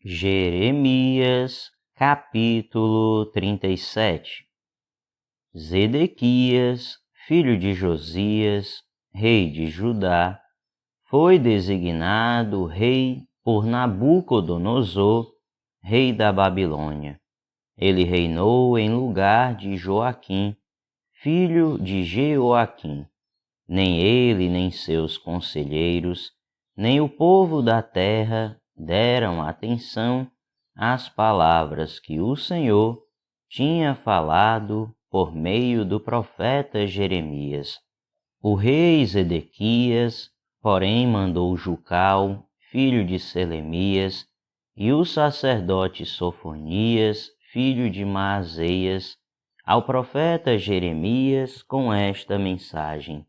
Jeremias, capítulo 37. Zedequias, filho de Josias, rei de Judá, foi designado rei por Nabucodonosor, rei da Babilônia. Ele reinou em lugar de Joaquim, filho de Jeoaquim. Nem ele, nem seus conselheiros, nem o povo da terra deram atenção às palavras que o Senhor tinha falado por meio do profeta Jeremias. O rei Zedequias, porém, mandou Jucal, filho de Selemias, e o sacerdote Sofonias, filho de Maazéias, ao profeta Jeremias com esta mensagem: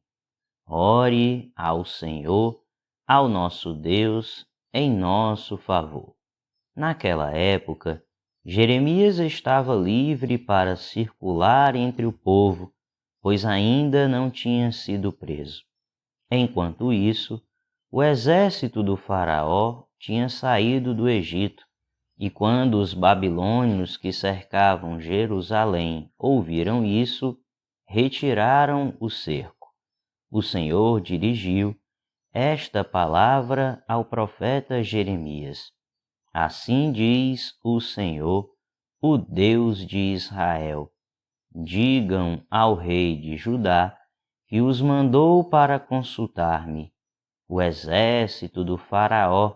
Ore ao Senhor, ao nosso Deus, em nosso favor. Naquela época, Jeremias estava livre para circular entre o povo, pois ainda não tinha sido preso. Enquanto isso, o exército do faraó tinha saído do Egito, e quando os babilônios que cercavam Jerusalém ouviram isso, retiraram o cerco. O Senhor dirigiu esta palavra ao profeta Jeremias: Assim diz o Senhor, o Deus de Israel: Digam ao rei de Judá que os mandou para consultar-me. O exército do faraó,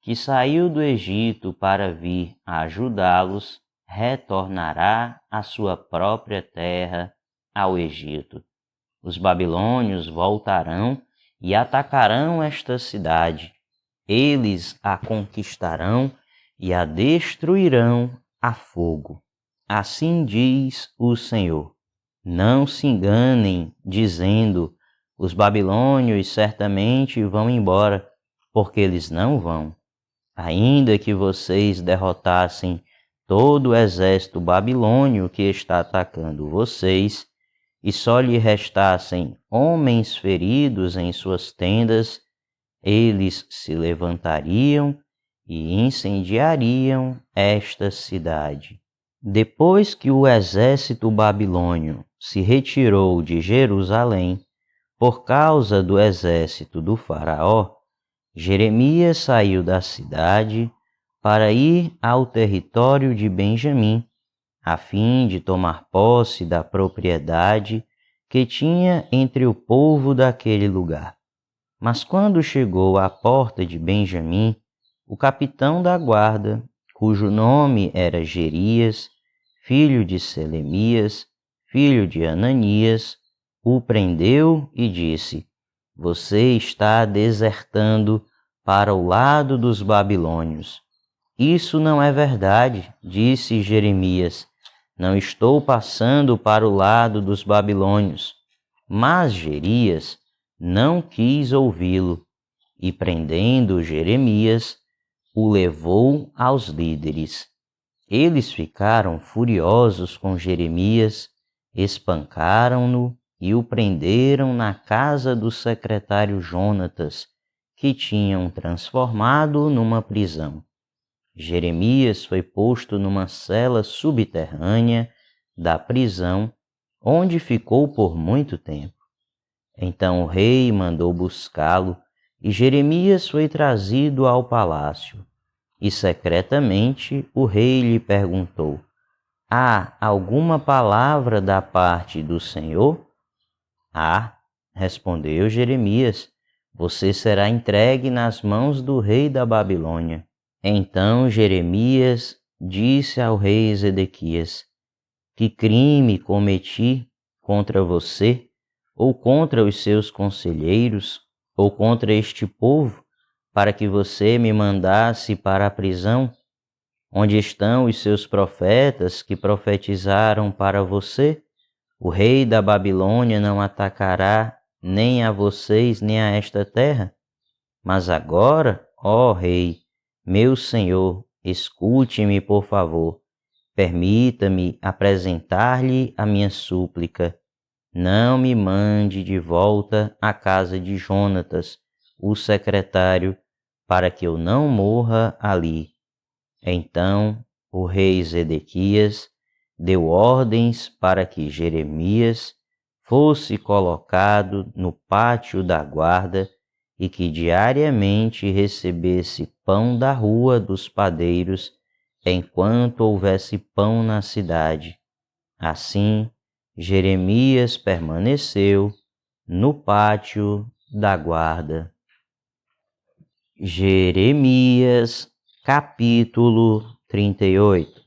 que saiu do Egito para vir ajudá-los, retornará à sua própria terra, ao Egito. Os babilônios voltarão e atacarão esta cidade. Eles a conquistarão e a destruirão a fogo. Assim diz o Senhor. Não se enganem, dizendo: os babilônios certamente vão embora, porque eles não vão. Ainda que vocês derrotassem todo o exército babilônio que está atacando vocês, e só lhe restassem homens feridos em suas tendas, eles se levantariam e incendiariam esta cidade. Depois que o exército babilônio se retirou de Jerusalém, por causa do exército do faraó, Jeremias saiu da cidade para ir ao território de Benjamim, a fim de tomar posse da propriedade que tinha entre o povo daquele lugar. Mas quando chegou à porta de Benjamim, o capitão da guarda, cujo nome era Jerias, filho de Selemias, filho de Ananias, o prendeu e disse: Você está desertando para o lado dos babilônios. Isso não é verdade, disse Jeremias. Não estou passando para o lado dos babilônios. Mas Jerias não quis ouvi-lo, e prendendo Jeremias, o levou aos líderes. Eles ficaram furiosos com Jeremias, espancaram-no e o prenderam na casa do secretário Jonatas, que tinham transformado numa prisão. Jeremias foi posto numa cela subterrânea da prisão, onde ficou por muito tempo. Então o rei mandou buscá-lo, e Jeremias foi trazido ao palácio. E secretamente o rei lhe perguntou: Há alguma palavra da parte do Senhor? Há, respondeu Jeremias. Você será entregue nas mãos do rei da Babilônia. Então Jeremias disse ao rei Zedequias: Que crime cometi contra você, ou contra os seus conselheiros, ou contra este povo, para que você me mandasse para a prisão? Onde estão os seus profetas que profetizaram para você? O rei da Babilônia não atacará nem a vocês nem a esta terra? Mas agora, ó rei, meu senhor, escute-me, por favor. Permita-me apresentar-lhe a minha súplica. Não me mande de volta à casa de Jonatas, o secretário, para que eu não morra ali. Então o rei Zedequias deu ordens para que Jeremias fosse colocado no pátio da guarda e que diariamente recebesse pão da rua dos padeiros, enquanto houvesse pão na cidade. Assim, Jeremias permaneceu no pátio da guarda. Jeremias, capítulo 38.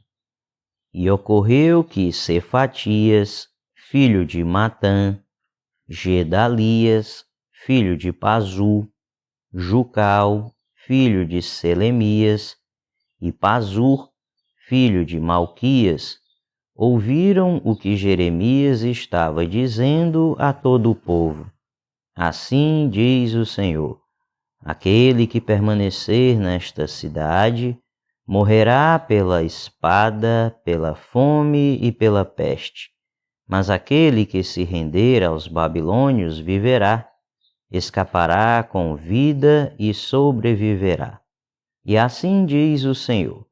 E ocorreu que Cefatias, filho de Matã, Gedalias, filho de Pazu, Jucal, filho de Selemias, e Pazur, filho de Malquias, ouviram o que Jeremias estava dizendo a todo o povo. Assim diz o Senhor: aquele que permanecer nesta cidade morrerá pela espada, pela fome e pela peste. Mas aquele que se render aos babilônios viverá, escapará com vida e sobreviverá. E assim diz o Senhor: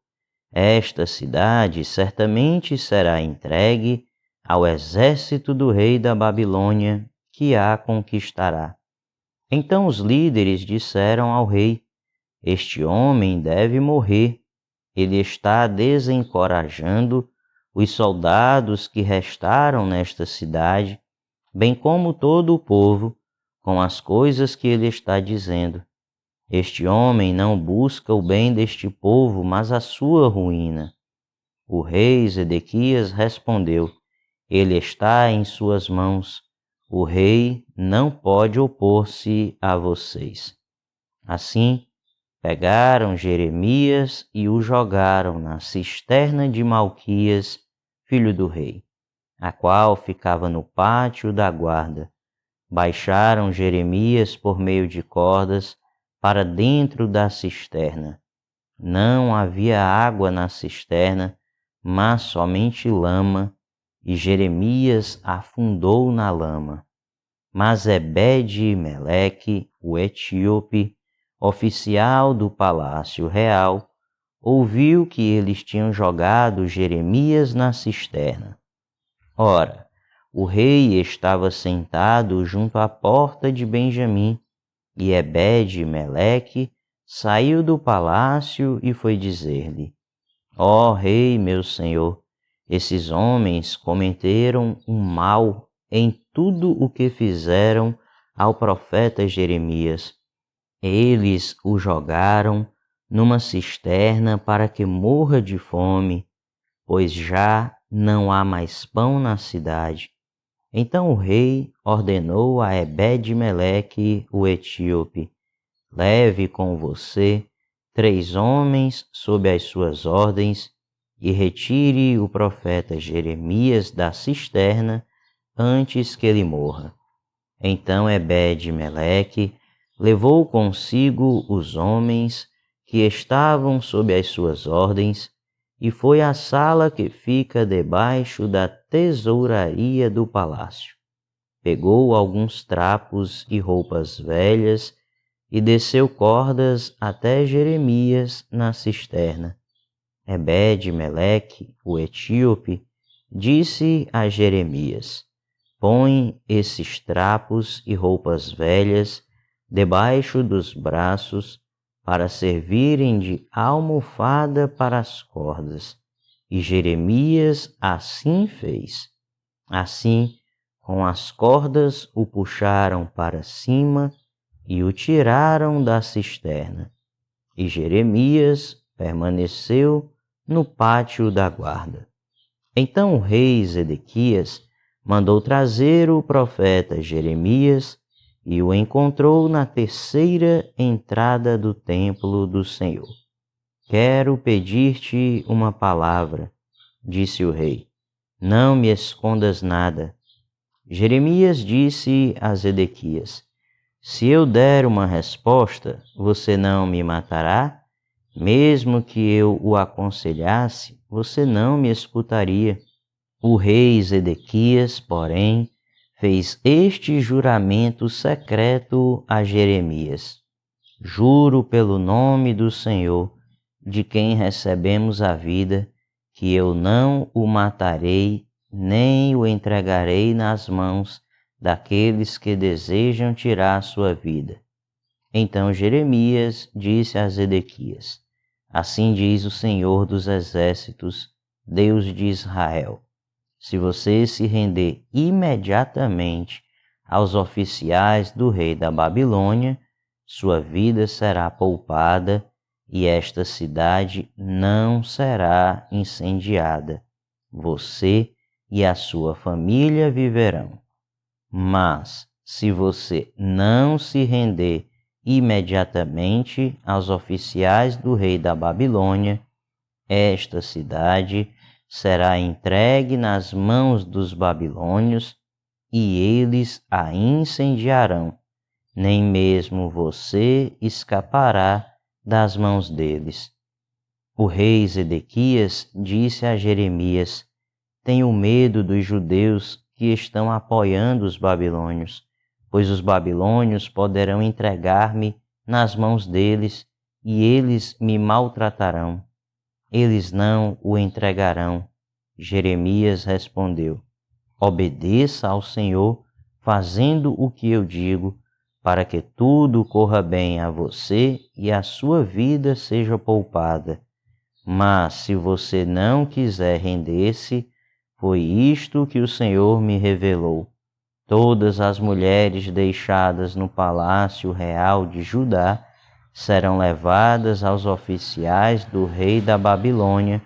esta cidade certamente será entregue ao exército do rei da Babilônia, que a conquistará. Então os líderes disseram ao rei: este homem deve morrer. Ele está desencorajando os soldados que restaram nesta cidade, bem como todo o povo, com as coisas que ele está dizendo. Este homem não busca o bem deste povo, mas a sua ruína. O rei Zedequias respondeu: ele está em suas mãos. O rei não pode opor-se a vocês. Assim, pegaram Jeremias e o jogaram na cisterna de Malquias, filho do rei, a qual ficava no pátio da guarda. Baixaram Jeremias por meio de cordas para dentro da cisterna. Não havia água na cisterna, mas somente lama, e Jeremias afundou na lama. Mas Ebed-Meleque, o etíope, oficial do palácio real, ouviu que eles tinham jogado Jeremias na cisterna. Ora, o rei estava sentado junto à porta de Benjamim, e Ebed-Meleque saiu do palácio e foi dizer-lhe: ó rei, meu senhor, esses homens cometeram um mal em tudo o que fizeram ao profeta Jeremias. Eles o jogaram numa cisterna para que morra de fome, pois já não há mais pão na cidade. Então o rei ordenou a Ebed-Meleque, o etíope: leve com você 3 homens sob as suas ordens e retire o profeta Jeremias da cisterna antes que ele morra. Então Ebed-Meleque levou consigo os homens que estavam sob as suas ordens e foi à sala que fica debaixo da tesouraria do palácio. Pegou alguns trapos e roupas velhas e desceu cordas até Jeremias na cisterna. Ebed-Meleque, o etíope, disse a Jeremias: põe esses trapos e roupas velhas debaixo dos braços para servirem de almofada para as cordas. E Jeremias assim fez. Assim, com as cordas o puxaram para cima e o tiraram da cisterna. E Jeremias permaneceu no pátio da guarda. Então o rei Zedequias mandou trazer o profeta Jeremias e o encontrou na terceira entrada do templo do Senhor. Quero pedir-te uma palavra, disse o rei. Não me escondas nada. Jeremias disse a Zedequias: se eu der uma resposta, você não me matará? Mesmo que eu o aconselhasse, você não me escutaria. O rei Zedequias, porém, fez este juramento secreto a Jeremias: juro pelo nome do Senhor, de quem recebemos a vida, que eu não o matarei, nem o entregarei nas mãos daqueles que desejam tirar sua vida. Então Jeremias disse a Zedequias: Assim diz o Senhor dos Exércitos, Deus de Israel: se você se render imediatamente aos oficiais do rei da Babilônia, sua vida será poupada e esta cidade não será incendiada. Você e a sua família viverão. Mas, se você não se render imediatamente aos oficiais do rei da Babilônia, esta cidade será entregue nas mãos dos babilônios e eles a incendiarão. Nem mesmo você escapará das mãos deles. O rei Zedequias disse a Jeremias: Tenho medo dos judeus que estão apoiando os babilônios, pois os babilônios poderão entregar-me nas mãos deles e eles me maltratarão. Eles não o entregarão. Jeremias respondeu: Obedeça ao Senhor, fazendo o que eu digo, para que tudo corra bem a você e a sua vida seja poupada. Mas se você não quiser render-se, foi isto que o Senhor me revelou. Todas as mulheres deixadas no palácio real de Judá serão levadas aos oficiais do rei da Babilônia,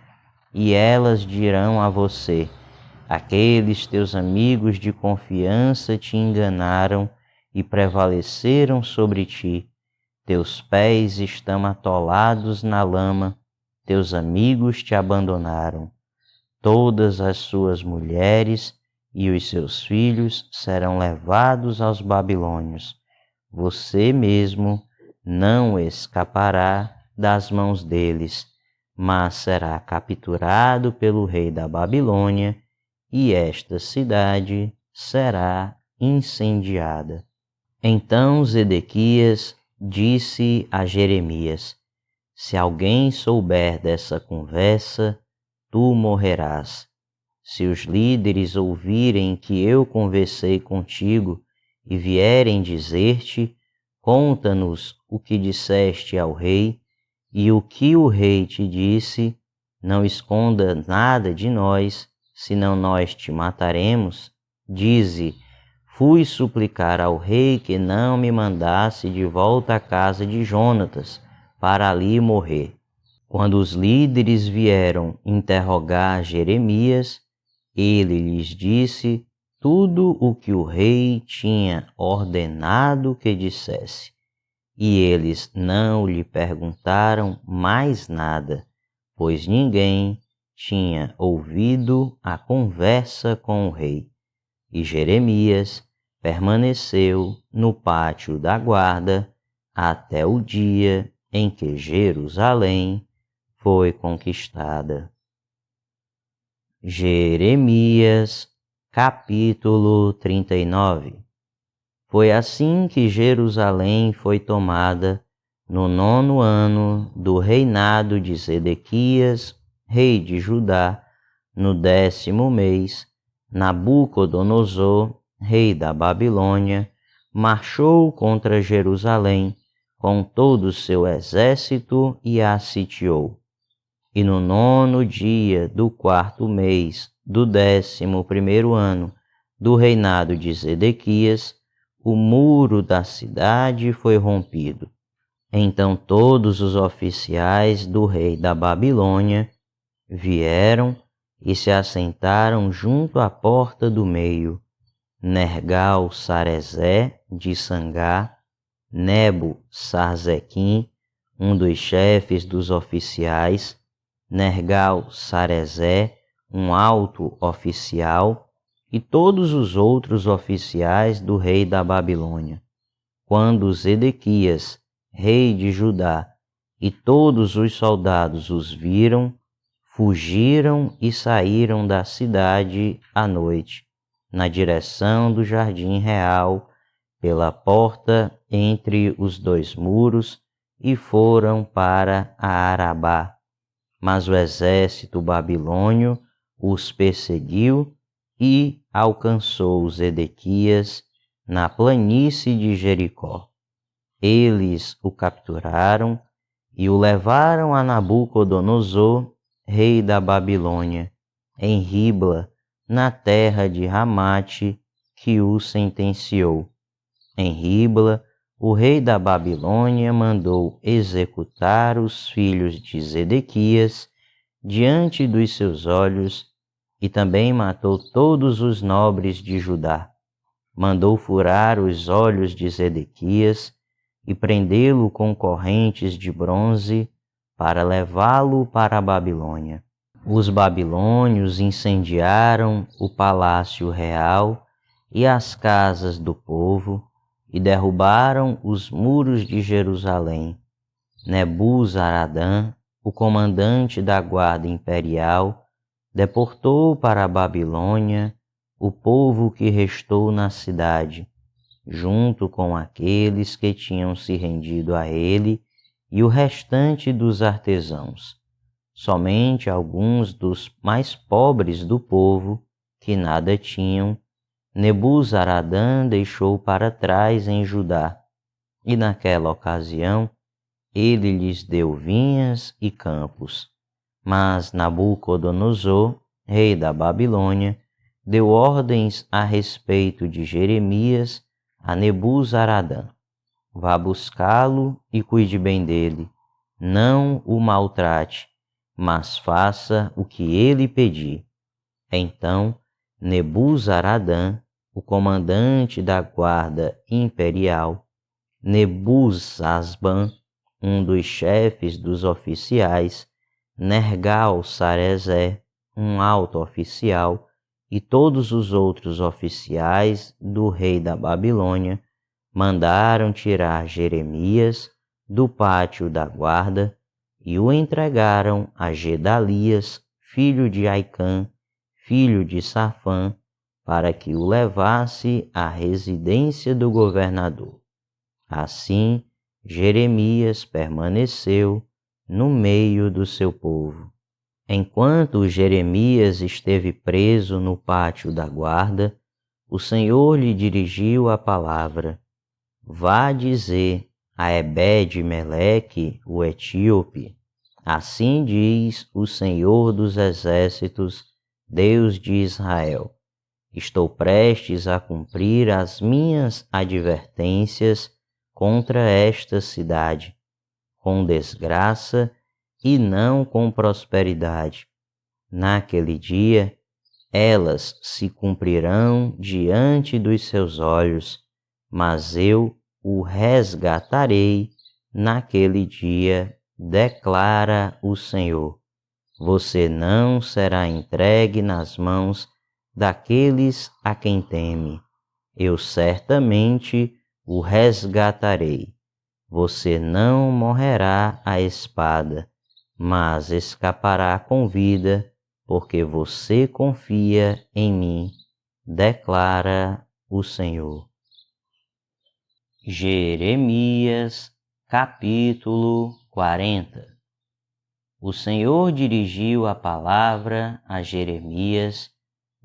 e elas dirão a você: aqueles teus amigos de confiança te enganaram e prevaleceram sobre ti. Teus pés estão atolados na lama, teus amigos te abandonaram. Todas as suas mulheres e os seus filhos serão levados aos babilônios. Você mesmo não escapará das mãos deles, mas será capturado pelo rei da Babilônia, e esta cidade será incendiada. Então Zedequias disse a Jeremias: Se alguém souber dessa conversa, tu morrerás. Se os líderes ouvirem que eu conversei contigo e vierem dizer-te: Conta-nos o que disseste ao rei e o que o rei te disse, não esconda nada de nós, senão nós te mataremos. Dize: Fui suplicar ao rei que não me mandasse de volta à casa de Jonatas, para ali morrer. Quando os líderes vieram interrogar Jeremias, ele lhes disse tudo o que o rei tinha ordenado que dissesse. E eles não lhe perguntaram mais nada, pois ninguém tinha ouvido a conversa com o rei. E Jeremias permaneceu no pátio da guarda até o dia em que Jerusalém foi conquistada. Jeremias, capítulo 39. Foi assim que Jerusalém foi tomada no 9º ano do reinado de Zedequias, rei de Judá, no 10º mês. Nabucodonosor, rei da Babilônia, marchou contra Jerusalém com todo o seu exército e a sitiou. E no 9º dia do 4º mês do 11º ano do reinado de Zedequias, o muro da cidade foi rompido. Então todos os oficiais do rei da Babilônia vieram e se assentaram junto à porta do meio. Nergal-Sarezé de Sangá, Nebo-Sarzequim, um dos chefes dos oficiais, Nergal-Sarezé, um alto oficial, e todos os outros oficiais do rei da Babilônia. Quando Zedequias, rei de Judá, e todos os soldados os viram, fugiram e saíram da cidade à noite, na direção do jardim real, pela porta entre os dois muros, e foram para a Arabá. Mas o exército babilônio os perseguiu e alcançou Zedequias na planície de Jericó. Eles o capturaram e o levaram a Nabucodonosor, rei da Babilônia, em Ribla, na terra de Ramate, que o sentenciou. Em Ribla, o rei da Babilônia mandou executar os filhos de Zedequias diante dos seus olhos e também matou todos os nobres de Judá. Mandou furar os olhos de Zedequias e prendê-lo com correntes de bronze para levá-lo para a Babilônia. Os babilônios incendiaram o palácio real e as casas do povo e derrubaram os muros de Jerusalém. Nebuzaradã, o comandante da guarda imperial, deportou para a Babilônia o povo que restou na cidade, junto com aqueles que tinham se rendido a ele e o restante dos artesãos. Somente alguns dos mais pobres do povo, que nada tinham, Nebuzaradã deixou para trás em Judá, e naquela ocasião ele lhes deu vinhas e campos. Mas Nabucodonosor, rei da Babilônia, deu ordens a respeito de Jeremias a Nebuzaradã: vá buscá-lo e cuide bem dele, não o maltrate, mas faça o que ele pedir. Então Nebuzaradã, o comandante da guarda imperial, Nebuzasban, um dos chefes dos oficiais, Nergal-Sarezer, um alto oficial, e todos os outros oficiais do rei da Babilônia mandaram tirar Jeremias do pátio da guarda e o entregaram a Gedalias, filho de Aicã, filho de Safã, para que o levasse à residência do governador. Assim, Jeremias permaneceu no meio do seu povo. Enquanto Jeremias esteve preso no pátio da guarda, o Senhor lhe dirigiu a palavra: vá dizer a Ebed-Meleque, o etíope: assim diz o Senhor dos exércitos, Deus de Israel: estou prestes a cumprir as minhas advertências contra esta cidade, com desgraça e não com prosperidade. Naquele dia, elas se cumprirão diante dos seus olhos, mas eu o resgatarei naquele dia, declara o Senhor. Você não será entregue nas mãos daqueles a quem teme. Eu certamente o resgatarei. Você não morrerá à espada, mas escapará com vida, porque você confia em mim, declara o Senhor. Jeremias, capítulo 40. O Senhor dirigiu a palavra a Jeremias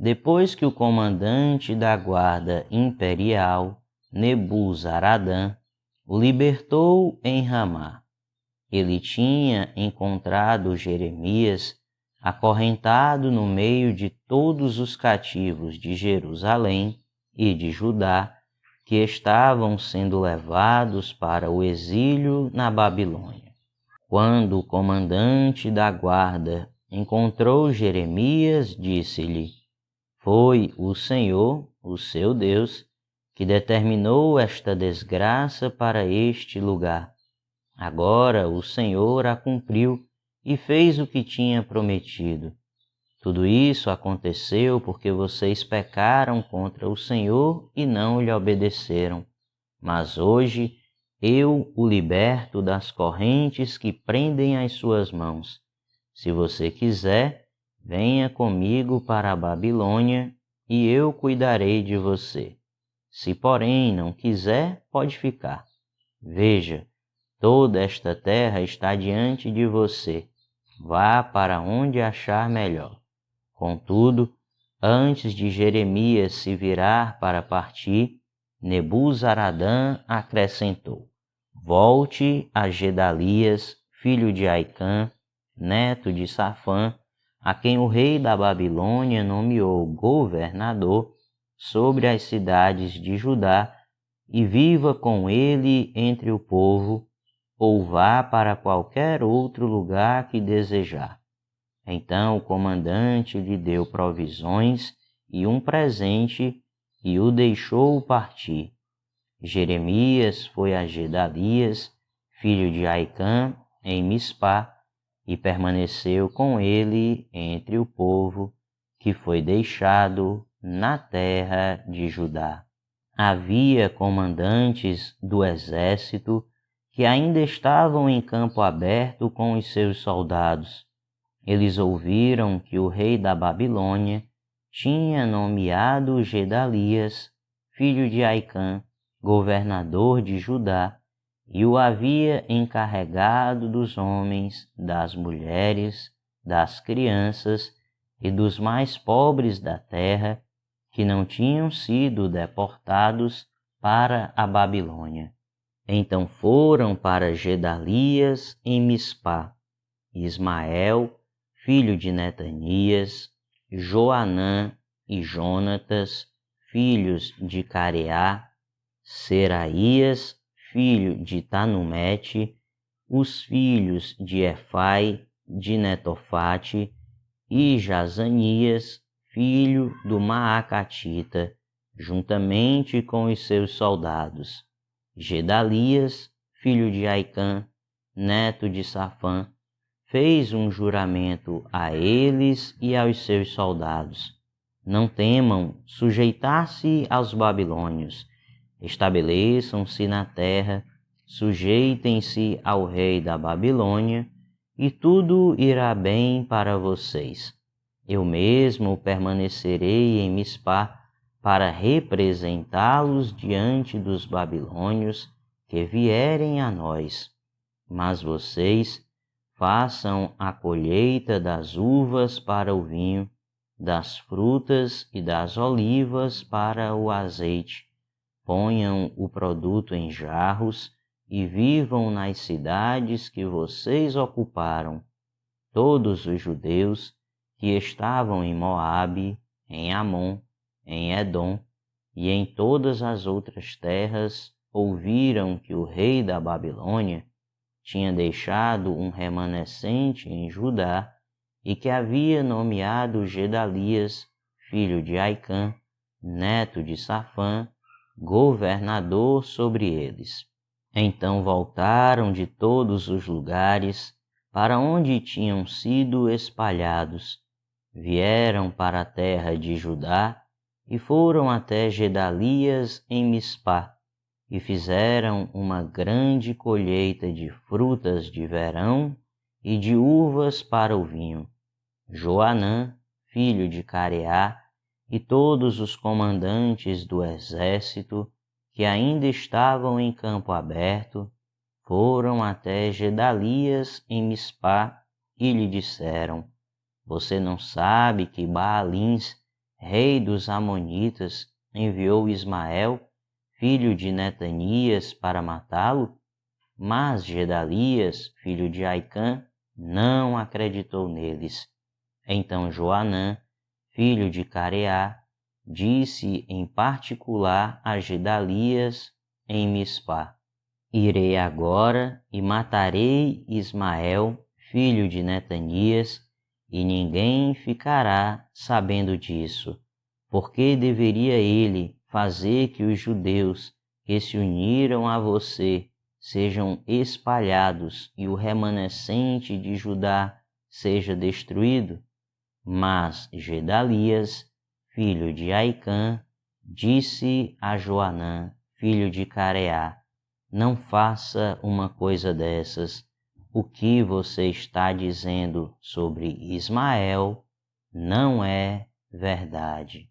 depois que o comandante da guarda imperial, Nebuzaradã, o libertou em Ramá. Ele tinha encontrado Jeremias acorrentado no meio de todos os cativos de Jerusalém e de Judá que estavam sendo levados para o exílio na Babilônia. Quando o comandante da guarda encontrou Jeremias, disse-lhe: foi o Senhor, o seu Deus, que determinou esta desgraça para este lugar. Agora o Senhor a cumpriu e fez o que tinha prometido. Tudo isso aconteceu porque vocês pecaram contra o Senhor e não lhe obedeceram. Mas hoje eu o liberto das correntes que prendem as suas mãos. Se você quiser, venha comigo para a Babilônia e eu cuidarei de você. Se, porém, não quiser, pode ficar. Veja, Toda esta terra está diante de você. Vá para onde achar melhor. Contudo, antes de Jeremias se virar para partir, Nebuzaradã acrescentou: Volte a Gedalias, filho de Aicã, neto de Safã, a quem o rei da Babilônia nomeou governador sobre as cidades de Judá, e viva com ele entre o povo, ou vá para qualquer outro lugar que desejar. Então o comandante lhe deu provisões e um presente e o deixou partir. Jeremias foi a Gedalias, filho de Aicã, em Mispá, e permaneceu com ele entre o povo que foi deixado na terra de Judá. Havia comandantes do exército que ainda estavam em campo aberto com os seus soldados. Eles ouviram que o rei da Babilônia tinha nomeado Gedalias, filho de Aicã, governador de Judá, e o havia encarregado dos homens, das mulheres, das crianças e dos mais pobres da terra, que não tinham sido deportados para a Babilônia. Então foram para Gedalias em Mispá, Ismael, filho de Netanias, Joanã e Jonatas, filhos de Careá, Seraías, filho de Tanumete, os filhos de Efai, de Netofate, e Jazanias, filho do Maacatita, juntamente com os seus soldados. Gedalias, filho de Aicã, neto de Safã, fez um juramento a eles e aos seus soldados: Não temam sujeitar-se aos babilônios. Estabeleçam-se na terra, sujeitem-se ao rei da Babilônia, e tudo irá bem para vocês. Eu mesmo permanecerei em Mispá para representá-los diante dos babilônios que vierem a nós. Mas vocês façam a colheita das uvas para o vinho, das frutas e das olivas para o azeite. Ponham o produto em jarros e vivam nas cidades que vocês ocuparam. Todos os judeus que estavam em Moabe, em Amon, em Edom e em todas as outras terras ouviram que o rei da Babilônia tinha deixado um remanescente em Judá e que havia nomeado Gedalias, filho de Aicã, neto de Safã, governador sobre eles. Então voltaram de todos os lugares para onde tinham sido espalhados, vieram para a terra de Judá e foram até Gedalias em Mispá, e fizeram uma grande colheita de frutas de verão e de uvas para o vinho. Joanã, filho de Careá, e todos os comandantes do exército que ainda estavam em campo aberto, foram até Gedalias em Mispá e lhe disseram: Você não sabe que Baalins, rei dos Amonitas, enviou Ismael, filho de Netanias, para matá-lo? Mas Gedalias, filho de Aicã, não acreditou neles. Então Joanã, filho de Careá, disse em particular a Gedalias em Mispá: Irei agora e matarei Ismael, filho de Netanias, e ninguém ficará sabendo disso. Porque deveria ele fazer que os judeus que se uniram a você sejam espalhados e o remanescente de Judá seja destruído? Mas Gedalias, filho de Aicã, disse a Joanã, filho de Careá: Não faça uma coisa dessas. O que você está dizendo sobre Ismael não é verdade.